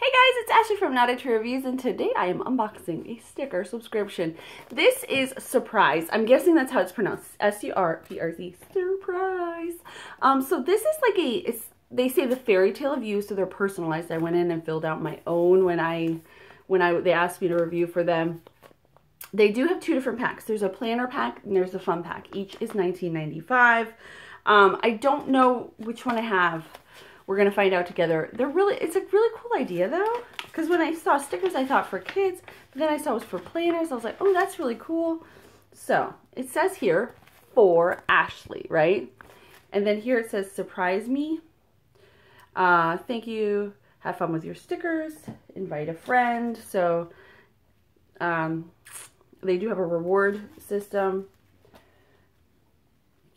Hey guys, it's Ashley from Out Surprz Reviews, and today I am unboxing a sticker subscription. This is Surprise. I'm guessing that's how it's pronounced. S-U-R-P-R-Z, Surprise. So this is like they say the fairy tale of you, so they're personalized. I went in and filled out my own when they asked me to review for them. They do have two different packs. There's a planner pack and there's a fun pack. Each is $19.95. I don't know which one I have. We're going to find out together. It's a really cool idea though, because when I saw stickers, I thought for kids, but then I saw it was for planners. I was like, oh, that's really cool. So it says here, for Ashley, right? And then here it says, surprise me. Thank you. Have fun with your stickers. Invite a friend. So they do have a reward system.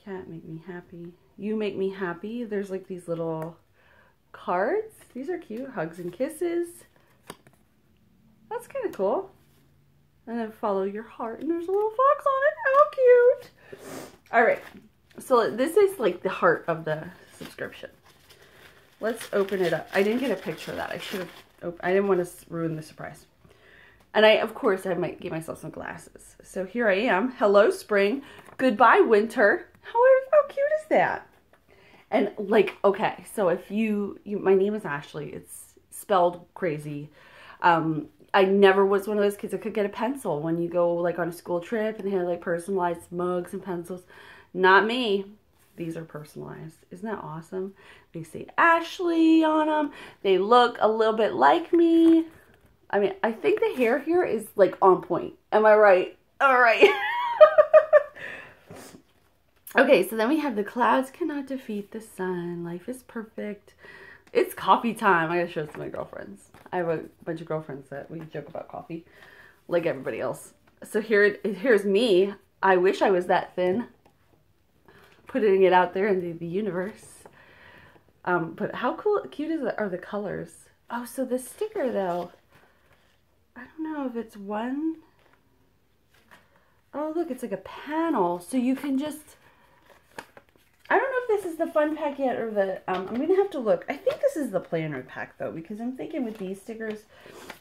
Cat make me happy. You make me happy. There's like these little cards. These are cute. Hugs and kisses. That's kind of cool. And then follow your heart. And there's a little fox on it. How cute. Alright. So this is like the heart of the subscription. Let's open it up. I didn't get a picture of that. I didn't want to ruin the surprise. And of course, I might give myself some glasses. So here I am. Hello, spring. Goodbye, winter. How cute is that? And like, okay, so if my name is Ashley. It's spelled crazy. I never was one of those kids that could get a pencil when you go like on a school trip and they had like personalized mugs and pencils. Not me. These are personalized. Isn't that awesome? They say Ashley on them. They look a little bit like me. I mean, I think the hair here is like on point. Am I right? All right. Okay, so then we have the clouds cannot defeat the sun. Life is perfect. It's coffee time. I gotta show this to my girlfriends. I have a bunch of girlfriends that we joke about coffee, like everybody else. So here's me. I wish I was that thin. Putting it out there into the universe. But how cute are the colors? Oh, so the sticker though. I don't know if it's one. Oh, look, it's like a panel. So you can just, I don't know if this is the fun pack yet or the, I'm going to have to look. I think this is the planner pack though, because I'm thinking with these stickers,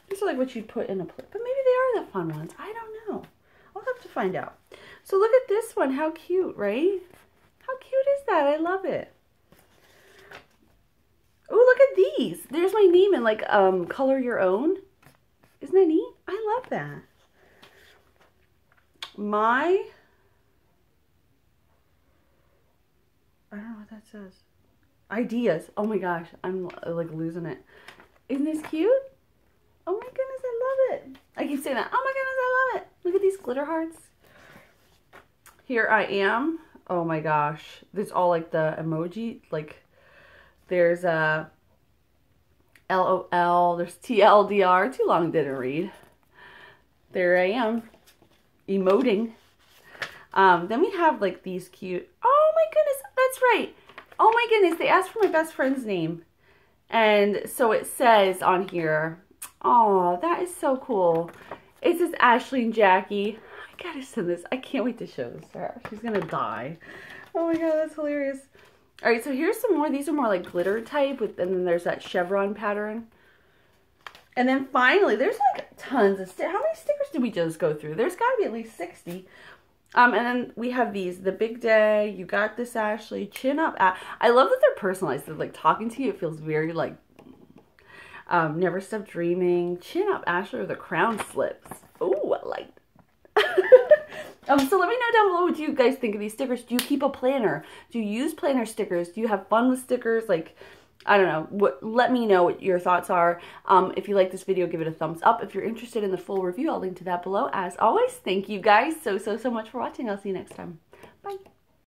these are like what you'd put in a, but maybe they are the fun ones. I don't know. I'll have to find out. So look at this one. How cute, right? How cute is that? I love it. Oh, look at these. There's my name in like, color your own. Isn't that neat? I love that. I don't know what that says. Ideas. Oh my gosh. I'm like losing it. Isn't this cute? Oh my goodness, I love it. I keep saying that. Oh my goodness, I love it. Look at these glitter hearts. Here I am. Oh my gosh. There's all like the emoji. Like there's a LOL. There's TLDR. Too long didn't read. There I am. Emoting. Then we have like these cute, oh my goodness, that's right. Oh my goodness, they asked for my best friend's name. And so it says on here, oh, that is so cool. It says Ashley and Jackie. I gotta send this. I can't wait to show this to her. She's gonna die. Oh my god, that's hilarious. All right, so here's some more. These are more like glitter type, and then there's that chevron pattern. And then finally, there's like tons of stickers. How many stickers did we just go through? There's got to be at least 60. And then we have these. The big day. You got this, Ashley. Chin up. I love that they're personalized. They're like talking to you. It feels very like never stop dreaming. Chin up, Ashley, or the crown slips. Oh, I like that. So let me know down below what you guys think of these stickers. Do you keep a planner? Do you use planner stickers? Do you have fun with stickers? Like, I don't know. Let me know what your thoughts are. If you like this video, give it a thumbs up. If you're interested in the full review, I'll link to that below. As always, thank you guys so much for watching. I'll see you next time. Bye.